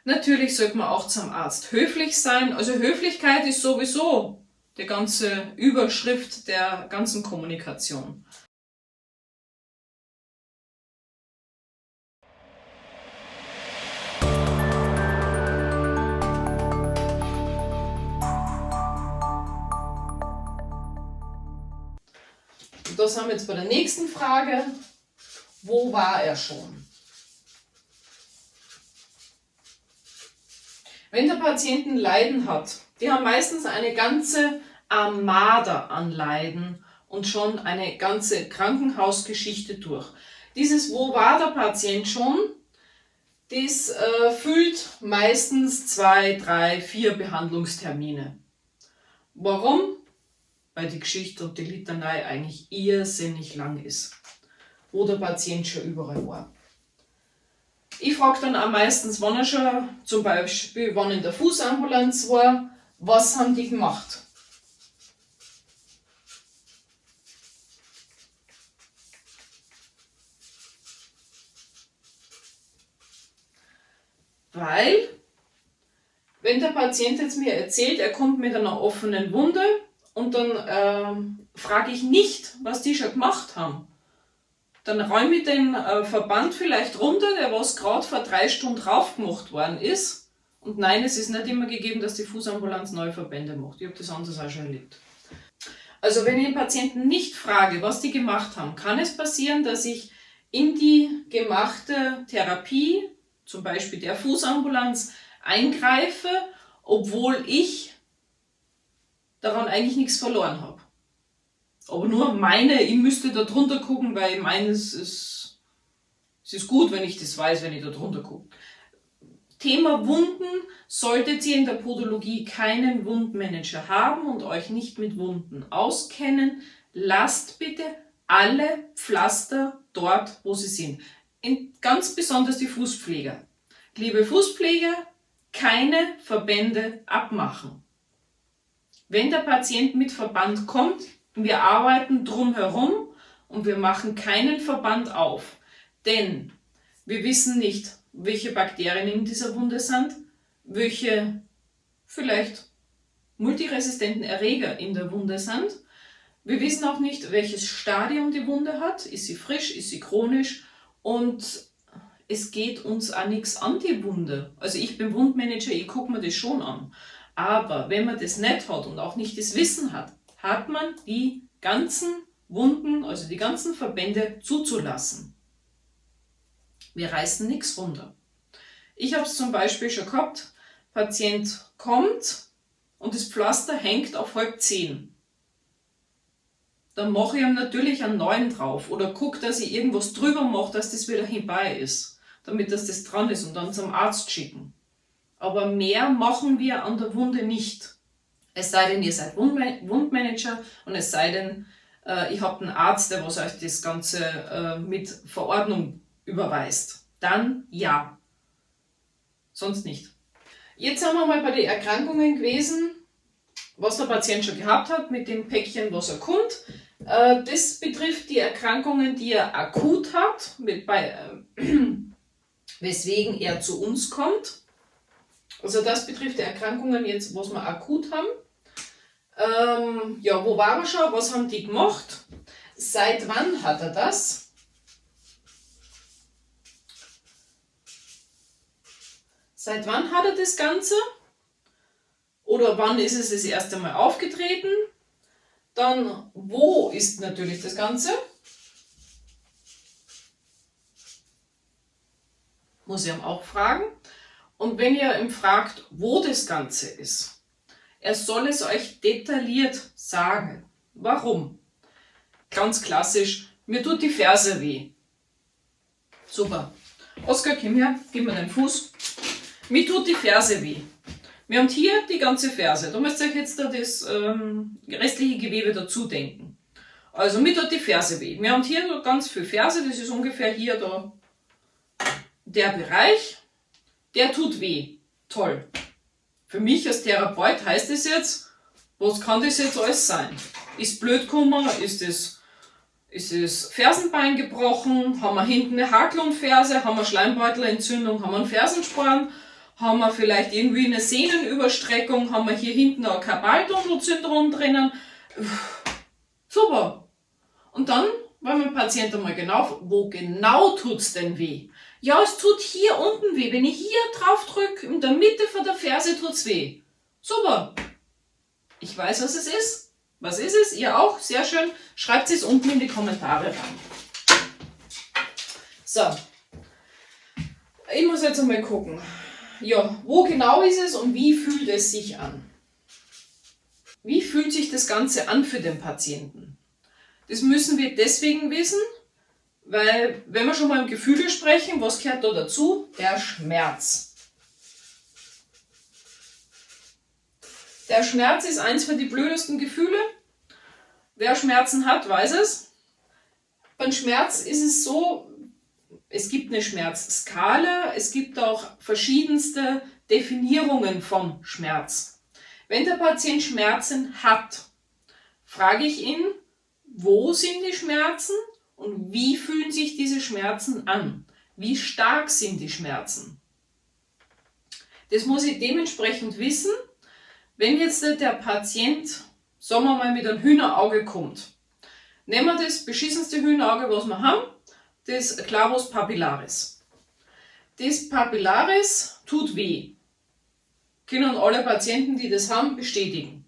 Natürlich sollte man auch zum Arzt höflich sein. Also Höflichkeit ist sowieso die ganze Überschrift der ganzen Kommunikation. Und da sind wir jetzt bei der nächsten Frage. Wo war er schon? Wenn der Patient ein Leiden hat, die haben meistens eine ganze Armada an Leiden und schon eine ganze Krankenhausgeschichte durch. Dieses Wo war der Patient schon, das füllt meistens 2, 3, 4 Behandlungstermine. Warum? Weil die Geschichte und die Litanei eigentlich irrsinnig lang ist, wo der Patient schon überall war. Ich frage dann auch meistens, wann er schon, zum Beispiel, wann in der Fußambulanz war, was haben die gemacht? Weil, wenn der Patient jetzt mir erzählt, er kommt mit einer offenen Wunde und dann frage ich nicht, was die schon gemacht haben, dann räume ich den Verband vielleicht runter, der was gerade vor 3 Stunden raufgemacht worden ist. Und nein, es ist nicht immer gegeben, dass die Fußambulanz neue Verbände macht. Ich habe das anders auch schon erlebt. Also wenn ich den Patienten nicht frage, was die gemacht haben, kann es passieren, dass ich in die gemachte Therapie, zum Beispiel der Fußambulanz, eingreife, obwohl ich daran eigentlich nichts verloren habe. Aber nur ich müsste da drunter gucken, weil ich meine, es ist gut, wenn ich das weiß, wenn ich da drunter gucke. Thema Wunden: Solltet ihr in der Podologie keinen Wundmanager haben und euch nicht mit Wunden auskennen, lasst bitte alle Pflaster dort, wo sie sind. Ganz besonders die Fußpfleger. Liebe Fußpfleger, keine Verbände abmachen. Wenn der Patient mit Verband kommt, wir arbeiten drumherum und wir machen keinen Verband auf. Denn wir wissen nicht, welche Bakterien in dieser Wunde sind, welche vielleicht multiresistenten Erreger in der Wunde sind. Wir wissen auch nicht, welches Stadium die Wunde hat. Ist sie frisch, ist sie chronisch? Und es geht uns auch nichts an die Wunde. Also ich bin Wundmanager, ich gucke mir das schon an. Aber wenn man das nicht hat und auch nicht das Wissen hat, hat man die ganzen Wunden, also die ganzen Verbände zuzulassen. Wir reißen nichts runter. Ich habe es zum Beispiel schon gehabt, Patient kommt und das Pflaster hängt auf 9:30. Dann mache ich ihm natürlich einen neuen drauf oder gucke, dass ich irgendwas drüber mache, dass das wieder hinbei ist, damit das dran ist und dann zum Arzt schicken. Aber mehr machen wir an der Wunde nicht. Es sei denn, ihr seid Wundmanager und es sei denn, ihr habt einen Arzt, der was euch das Ganze mit Verordnung überweist. Dann ja. Sonst nicht. Jetzt sind wir mal bei den Erkrankungen gewesen, was der Patient schon gehabt hat mit dem Päckchen, was er kommt. Das betrifft die Erkrankungen, die er akut hat, weswegen er zu uns kommt. Also das betrifft die Erkrankungen jetzt, was wir akut haben. Ja, wo war er schon? Was haben die gemacht? Seit wann hat er das? Seit wann hat er das Ganze? Oder wann ist es das erste Mal aufgetreten? Dann, wo ist natürlich das Ganze? Muss ich ihm auch fragen. Und wenn ihr ihn fragt, wo das Ganze ist, er soll es euch detailliert sagen. Warum? Ganz klassisch, mir tut die Ferse weh. Super. Oskar, komm her, gib mir deinen Fuß. Mir tut die Ferse weh. Wir haben hier die ganze Ferse. Da müsst ihr euch jetzt da das restliche Gewebe dazu denken. Also mir tut die Ferse weh. Wir haben hier ganz viel Ferse, das ist ungefähr hier da der Bereich. Der tut weh. Toll. Für mich als Therapeut heißt es jetzt, was kann das jetzt alles sein? Ist Blödkummer? Ist das Fersenbein gebrochen? Haben wir hinten eine Haarklumpferse? Haben wir Schleimbeutelentzündung? Haben wir einen Fersensporn? Haben wir vielleicht irgendwie eine Sehnenüberstreckung? Haben wir hier hinten ein Karpaltunnelsyndrom drinnen? Super. Und dann, weil mein Patient einmal genau, wo genau tut's denn weh? Ja, es tut hier unten weh. Wenn ich hier drauf drücke, in der Mitte von der Ferse tut's weh. Super. Ich weiß, was es ist. Was ist es? Ihr auch? Sehr schön. Schreibt es unten in die Kommentare rein. So. Ich muss jetzt einmal gucken. Ja, wo genau ist es und wie fühlt es sich an? Wie fühlt sich das Ganze an für den Patienten? Das müssen wir deswegen wissen, weil, wenn wir schon mal im Gefühle sprechen, was gehört da dazu? Der Schmerz. Der Schmerz ist eins von die blödesten Gefühle. Wer Schmerzen hat, weiß es. Beim Schmerz ist es so, es gibt eine Schmerzskala, es gibt auch verschiedenste Definierungen vom Schmerz. Wenn der Patient Schmerzen hat, frage ich ihn, wo sind die Schmerzen und wie fühlen sich diese Schmerzen an? Wie stark sind die Schmerzen? Das muss ich dementsprechend wissen. Wenn jetzt der Patient, sagen wir mal, mit einem Hühnerauge kommt, nehmen wir das beschissenste Hühnerauge, was wir haben, das Clavus papillaris. Das Papillaris tut weh. Können alle Patienten, die das haben, bestätigen.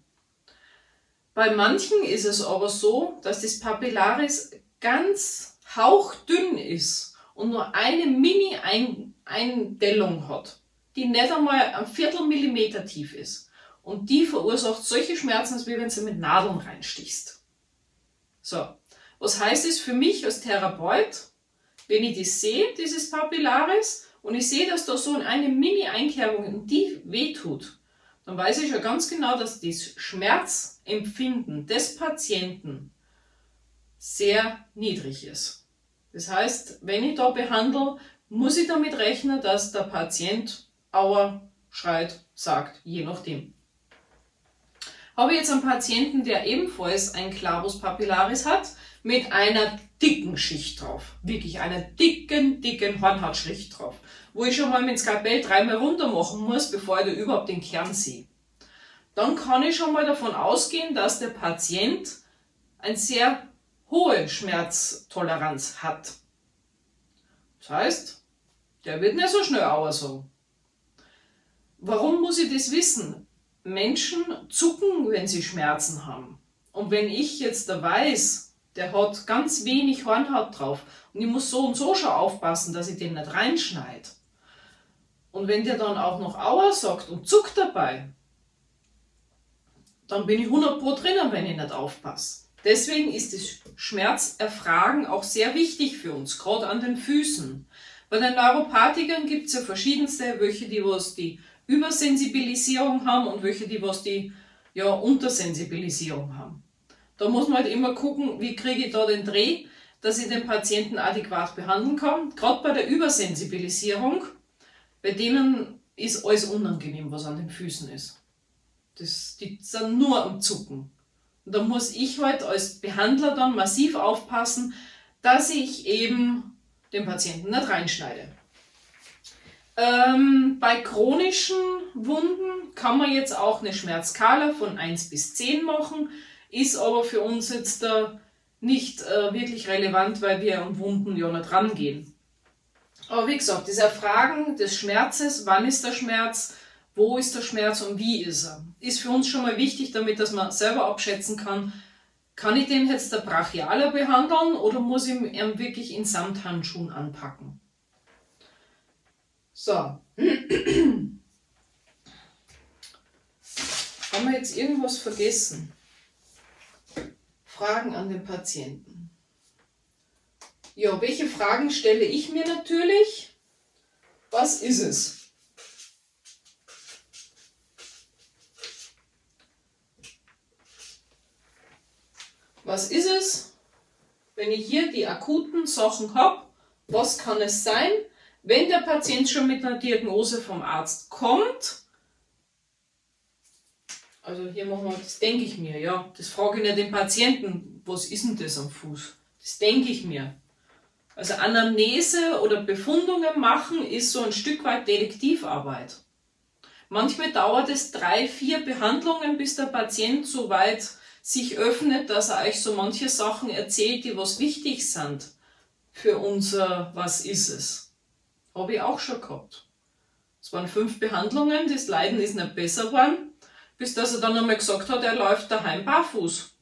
Bei manchen ist es aber so, dass das Papillaris ganz hauchdünn ist und nur eine Mini-Eindellung hat, die nicht einmal ein Viertelmillimeter tief ist. Und die verursacht solche Schmerzen, wie wenn du mit Nadeln reinstichst. So, was heißt es für mich als Therapeut, wenn ich das sehe, dieses Papillaris, und ich sehe, dass da so eine Mini-Einkerbung und die wehtut, dann weiß ich ja ganz genau, dass das Schmerzempfinden des Patienten sehr niedrig ist. Das heißt, wenn ich da behandle, muss ich damit rechnen, dass der Patient Aua schreit, sagt, je nachdem. Habe ich jetzt einen Patienten, der ebenfalls ein Clavus papillaris hat, mit einer dicken Schicht drauf. Wirklich einer dicken Hornhautschicht drauf. Wo ich schon mal mit dem Skalpell 3-mal runter machen muss, bevor ich da überhaupt den Kern sehe. Dann kann ich schon mal davon ausgehen, dass der Patient eine sehr hohe Schmerztoleranz hat. Das heißt, der wird nicht so schnell Aua sagen. Warum muss ich das wissen? Menschen zucken, wenn sie Schmerzen haben. Und wenn ich jetzt da weiß, der hat ganz wenig Hornhaut drauf und ich muss so und so schon aufpassen, dass ich den nicht reinschneide. Und wenn der dann auch noch Aua sagt und zuckt dabei, dann bin ich 100% drinnen, wenn ich nicht aufpasse. Deswegen ist das Schmerzerfragen auch sehr wichtig für uns, gerade an den Füßen. Bei den Neuropathikern gibt es ja verschiedenste, welche die Übersensibilisierung haben und welche die Untersensibilisierung haben. Da muss man halt immer gucken, wie kriege ich da den Dreh, dass ich den Patienten adäquat behandeln kann. Gerade bei der Übersensibilisierung, bei denen ist alles unangenehm, was an den Füßen ist. Die sind nur am Zucken. Und da muss ich halt als Behandler dann massiv aufpassen, dass ich eben den Patienten nicht reinschneide. Bei chronischen Wunden kann man jetzt auch eine Schmerzskala von 1 bis 10 machen, ist aber für uns jetzt nicht wirklich relevant, weil wir an Wunden ja nicht rangehen. Aber wie gesagt, diese Fragen des Schmerzes, wann ist der Schmerz, wo ist der Schmerz und wie ist er, ist für uns schon mal wichtig, damit dass man selber abschätzen kann ich den jetzt der brachialer behandeln oder muss ich ihn wirklich in Samthandschuhen anpacken. So. Haben wir jetzt irgendwas vergessen? Fragen an den Patienten. Ja, welche Fragen stelle ich mir natürlich? Was ist es? Was ist es, wenn ich hier die akuten Sachen habe? Was kann es sein? Wenn der Patient schon mit einer Diagnose vom Arzt kommt, also hier machen wir, das denke ich mir, ja, das frage ich nicht den Patienten, was ist denn das am Fuß? Das denke ich mir. Also Anamnese oder Befundungen machen ist so ein Stück weit Detektivarbeit. Manchmal dauert es 3, 4 Behandlungen, bis der Patient so weit sich öffnet, dass er euch so manche Sachen erzählt, die was wichtig sind für unser Was ist es. Habe ich auch schon gehabt. Es waren 5 Behandlungen, das Leiden ist nicht besser geworden, bis dass er dann einmal gesagt hat, er läuft daheim barfuß.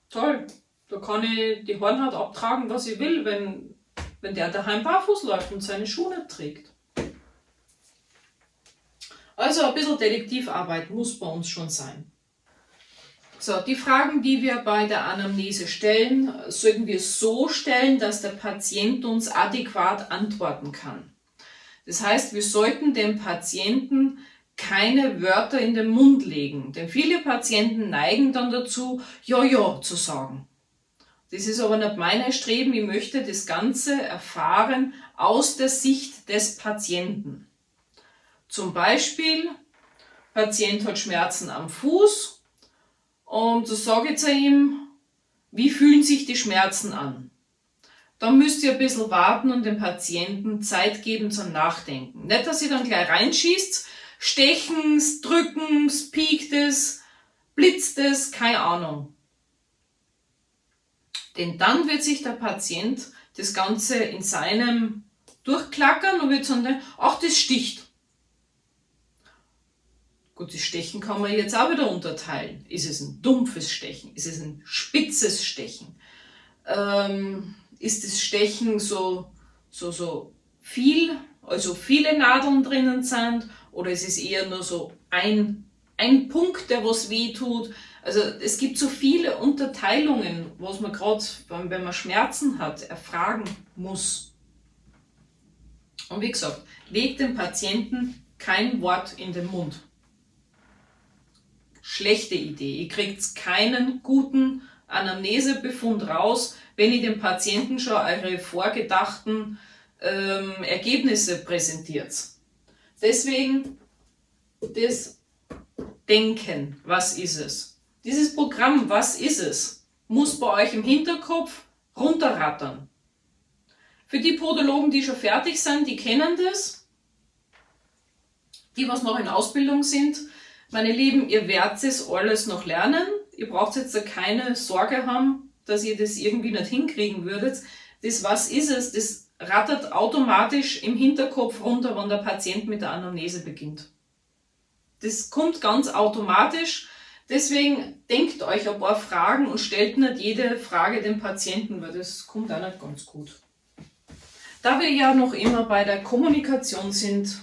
Toll, da kann ich die Hornhaut abtragen, was ich will, wenn der daheim barfuß läuft und seine Schuhe nicht trägt. Also ein bisschen Detektivarbeit muss bei uns schon sein. So, die Fragen, die wir bei der Anamnese stellen, sollten wir so stellen, dass der Patient uns adäquat antworten kann. Das heißt, wir sollten dem Patienten keine Wörter in den Mund legen, denn viele Patienten neigen dann dazu, ja zu sagen. Das ist aber nicht mein Streben, ich möchte das Ganze erfahren aus der Sicht des Patienten. Zum Beispiel, Patient hat Schmerzen am Fuß und so sage ich zu ihm, wie fühlen sich die Schmerzen an? Dann müsst ihr ein bisschen warten und dem Patienten Zeit geben zum Nachdenken. Nicht, dass ihr dann gleich reinschießt, stechen, drücken, piekt es, blitzt es, keine Ahnung. Denn dann wird sich der Patient das Ganze in seinem durchklackern und wird sagen, ach, das sticht. Gut, das Stechen kann man jetzt auch wieder unterteilen. Ist es ein dumpfes Stechen? Ist es ein spitzes Stechen? Ist das Stechen so viel, also viele Nadeln drinnen sind? Oder ist es eher nur so ein Punkt, der was weh tut? Also es gibt so viele Unterteilungen, was man gerade, wenn man Schmerzen hat, erfragen muss. Und wie gesagt, legt dem Patienten kein Wort in den Mund. Schlechte Idee. Ihr kriegt keinen guten Anamnesebefund raus, wenn ihr dem Patienten schon eure vorgedachten Ergebnisse präsentiert. Deswegen das Denken, was ist es? Dieses Programm, was ist es, muss bei euch im Hinterkopf runterrattern. Für die Podologen, die schon fertig sind, die kennen das. Die, was noch in Ausbildung sind, meine Lieben, ihr werdet es alles noch lernen. Ihr braucht jetzt keine Sorge haben, dass ihr das irgendwie nicht hinkriegen würdet. Das was ist es, das rattert automatisch im Hinterkopf runter, wenn der Patient mit der Anamnese beginnt. Das kommt ganz automatisch. Deswegen denkt euch ein paar Fragen und stellt nicht jede Frage dem Patienten, weil das kommt auch nicht ganz gut. Da wir ja noch immer bei der Kommunikation sind,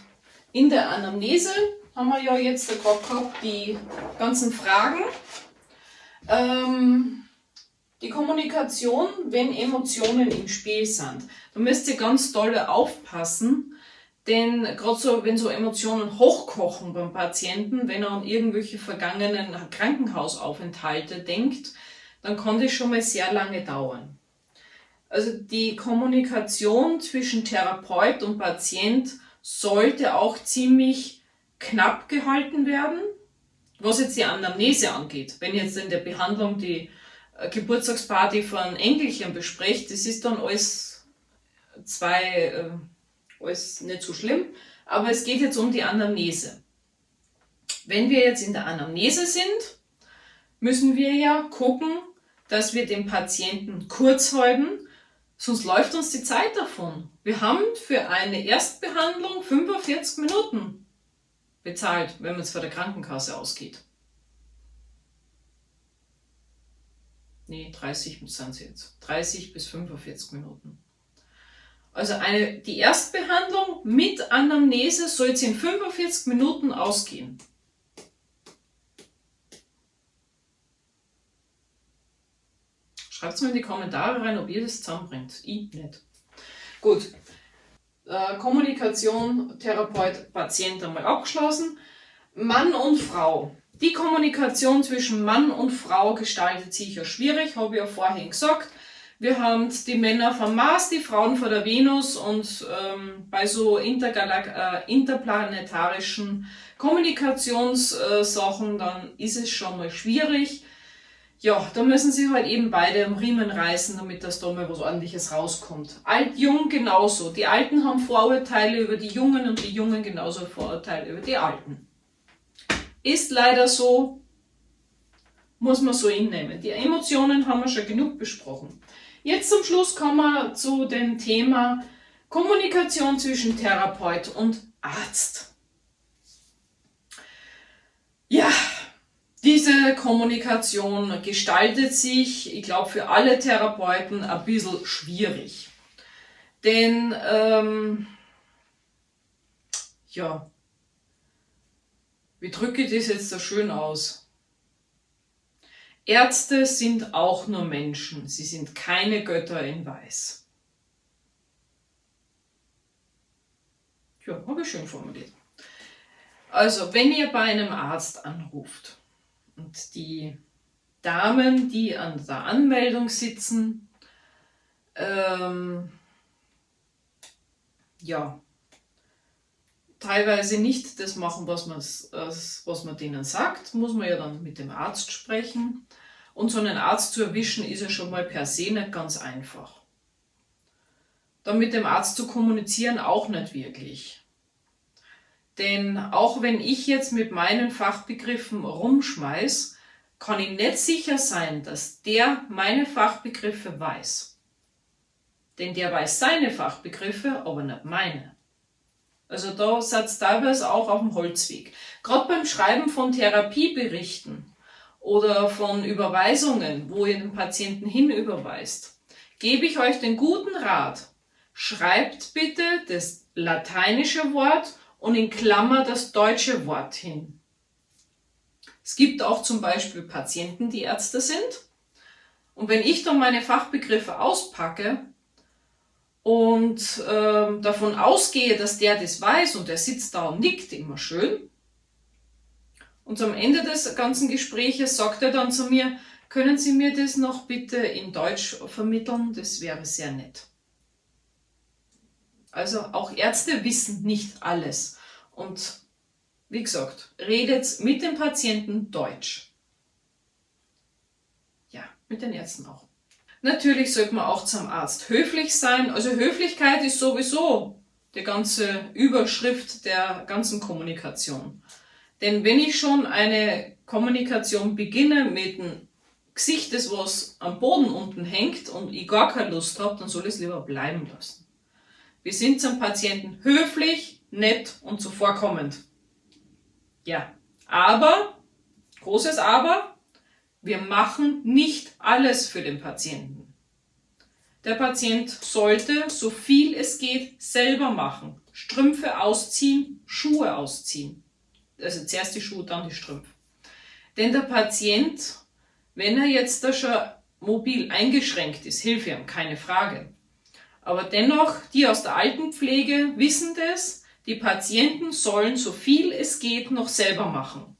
in der Anamnese haben wir ja jetzt gerade gehabt die ganzen Fragen. Die Kommunikation, wenn Emotionen im Spiel sind. Da müsst ihr ganz doll aufpassen, denn gerade so, wenn so Emotionen hochkochen beim Patienten, wenn er an irgendwelche vergangenen Krankenhausaufenthalte denkt, dann kann das schon mal sehr lange dauern. Also die Kommunikation zwischen Therapeut und Patient sollte auch ziemlich knapp gehalten werden, was jetzt die Anamnese angeht. Wenn jetzt in der Behandlung die Geburtstagsparty von Enkelchen besprecht, das ist dann alles alles nicht so schlimm, aber es geht jetzt um die Anamnese. Wenn wir jetzt in der Anamnese sind, müssen wir ja gucken, dass wir den Patienten kurz halten, sonst läuft uns die Zeit davon. Wir haben für eine Erstbehandlung 45 Minuten bezahlt, wenn man es von der Krankenkasse ausgeht. Nee, 30 sind sie jetzt. 30 bis 45 Minuten. Also die Erstbehandlung mit Anamnese soll jetzt in 45 Minuten ausgehen. Schreibt es mal in die Kommentare rein, ob ihr das zusammenbringt. Ich nicht. Gut. Kommunikation, Therapeut, Patient einmal abgeschlossen. Mann und Frau. Die Kommunikation zwischen Mann und Frau gestaltet sich ja schwierig, habe ich ja vorhin gesagt. Wir haben die Männer vom Mars, die Frauen von der Venus und bei so interplanetarischen Kommunikationssachen, dann ist es schon mal schwierig. Ja, da müssen sie halt eben beide am Riemen reißen, damit das da mal was Ordentliches rauskommt. Alt, jung genauso. Die Alten haben Vorurteile über die Jungen und die Jungen genauso Vorurteile über die Alten. Ist leider so, muss man so hinnehmen. Die Emotionen haben wir schon genug besprochen. Jetzt zum Schluss kommen wir zu dem Thema Kommunikation zwischen Therapeut und Arzt. Ja, diese Kommunikation gestaltet sich, ich glaube, für alle Therapeuten ein bisschen schwierig. Denn, ja, wie drücke ich das jetzt da schön aus? Ärzte sind auch nur Menschen, sie sind keine Götter in Weiß. Ja, habe ich schön formuliert. Also, wenn ihr bei einem Arzt anruft und die Damen, die an der Anmeldung sitzen, ja, teilweise nicht das machen, was man denen sagt, muss man ja dann mit dem Arzt sprechen. Und so einen Arzt zu erwischen, ist ja schon mal per se nicht ganz einfach. Dann mit dem Arzt zu kommunizieren auch nicht wirklich. Denn auch wenn ich jetzt mit meinen Fachbegriffen rumschmeiß, kann ich nicht sicher sein, dass der meine Fachbegriffe weiß. Denn der weiß seine Fachbegriffe, aber nicht meine. Also da seid teilweise auch auf dem Holzweg. Gerade beim Schreiben von Therapieberichten oder von Überweisungen, wo ihr den Patienten hinüberweist, gebe ich euch den guten Rat. Schreibt bitte das lateinische Wort und in Klammer das deutsche Wort hin. Es gibt auch zum Beispiel Patienten, die Ärzte sind. Und wenn ich dann meine Fachbegriffe auspacke und davon ausgehe, dass der das weiß und der sitzt da und nickt immer schön, und am Ende des ganzen Gespräches sagt er dann zu mir, können Sie mir das noch bitte in Deutsch vermitteln? Das wäre sehr nett. Also auch Ärzte wissen nicht alles. Und wie gesagt, redet mit dem Patienten Deutsch. Ja, mit den Ärzten auch. Natürlich sollte man auch zum Arzt höflich sein. Also Höflichkeit ist sowieso die ganze Überschrift der ganzen Kommunikation. Denn wenn ich schon eine Kommunikation beginne mit dem Gesicht, das was am Boden unten hängt und ich gar keine Lust habe, dann soll ich es lieber bleiben lassen. Wir sind zum Patienten höflich, nett und zuvorkommend. Ja, aber, großes Aber, wir machen nicht alles für den Patienten. Der Patient sollte, so viel es geht, selber machen. Strümpfe ausziehen, Schuhe ausziehen. Also zuerst die Schuhe, dann die Strümpfe. Denn der Patient, wenn er jetzt da schon mobil eingeschränkt ist, hilft ihm, keine Frage. Aber dennoch, die aus der Altenpflege wissen das, die Patienten sollen so viel es geht noch selber machen.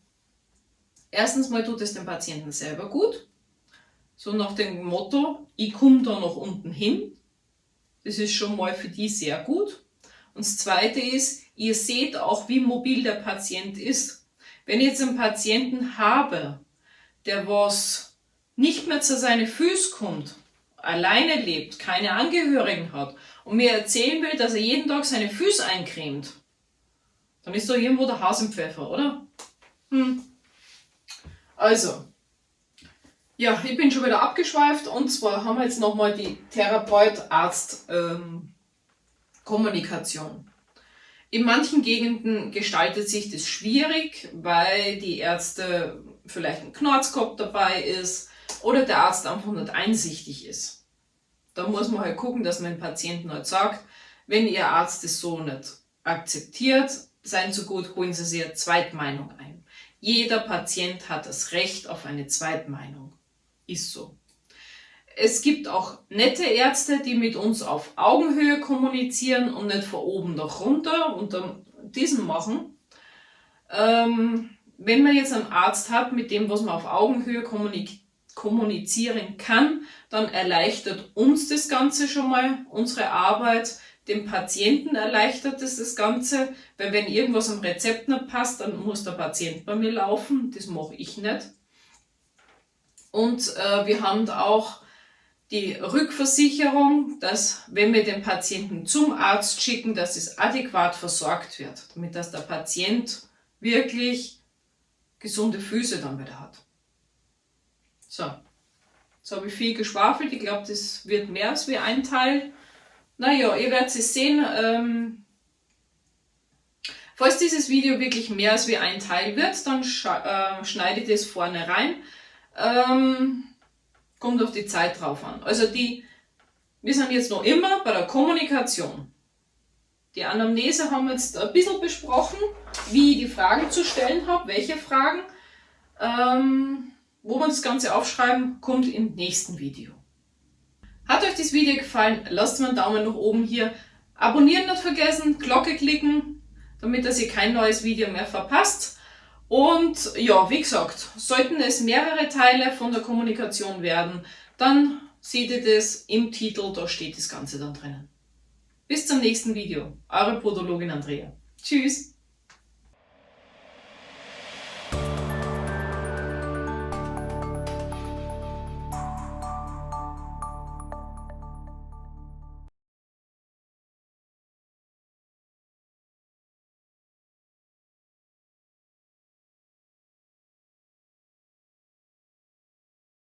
Erstens mal tut es dem Patienten selber gut. So nach dem Motto, ich komme da noch unten hin. Das ist schon mal für die sehr gut. Und das Zweite ist, ihr seht auch, wie mobil der Patient ist. Wenn ich jetzt einen Patienten habe, der was nicht mehr zu seinen Füßen kommt, alleine lebt, keine Angehörigen hat und mir erzählen will, dass er jeden Tag seine Füße eincremt, dann ist doch irgendwo der Hase im Pfeffer, oder? Also, ja, ich bin schon wieder abgeschweift und zwar haben wir jetzt nochmal die Therapeut-Arzt-Kommunikation. In manchen Gegenden gestaltet sich das schwierig, weil die Ärzte vielleicht ein Knarzkopf dabei ist oder der Arzt einfach nicht einsichtig ist. Da muss man halt gucken, dass man den Patienten halt sagt, wenn Ihr Arzt es so nicht akzeptiert, seien so gut, holen Sie sich eine Zweitmeinung ein. Jeder Patient hat das Recht auf eine Zweitmeinung. Ist so. Es gibt auch nette Ärzte, die mit uns auf Augenhöhe kommunizieren und nicht von oben nach runter unter diesen machen. Wenn man jetzt einen Arzt hat, mit dem, was man auf Augenhöhe kommunizieren kann, dann erleichtert uns das Ganze schon mal, unsere Arbeit. Dem Patienten erleichtert es das Ganze, weil wenn irgendwas am Rezept nicht passt, dann muss der Patient bei mir laufen. Das mache ich nicht. Und wir haben auch die Rückversicherung, dass wenn wir den Patienten zum Arzt schicken, dass es adäquat versorgt wird, damit dass der Patient wirklich gesunde Füße dann wieder hat. So, jetzt habe ich viel geschwafelt. Ich glaube, das wird mehr als wie ein Teil. Naja, ihr werdet es sehen. Falls dieses Video wirklich mehr als wie ein Teil wird, dann schneide ich das vorne rein. Kommt auf die Zeit drauf an. Also wir sind jetzt noch immer bei der Kommunikation. Die Anamnese haben wir jetzt ein bisschen besprochen, wie ich die Fragen zu stellen habe, welche Fragen. Wo wir das Ganze aufschreiben, kommt im nächsten Video. Hat euch das Video gefallen, lasst mir einen Daumen nach oben hier. Abonnieren nicht vergessen, Glocke klicken, damit ihr kein neues Video mehr verpasst. Und ja, wie gesagt, sollten es mehrere Teile von der Kommunikation werden, dann seht ihr das im Titel, da steht das Ganze dann drinnen. Bis zum nächsten Video. Eure Podologin Andrea. Tschüss!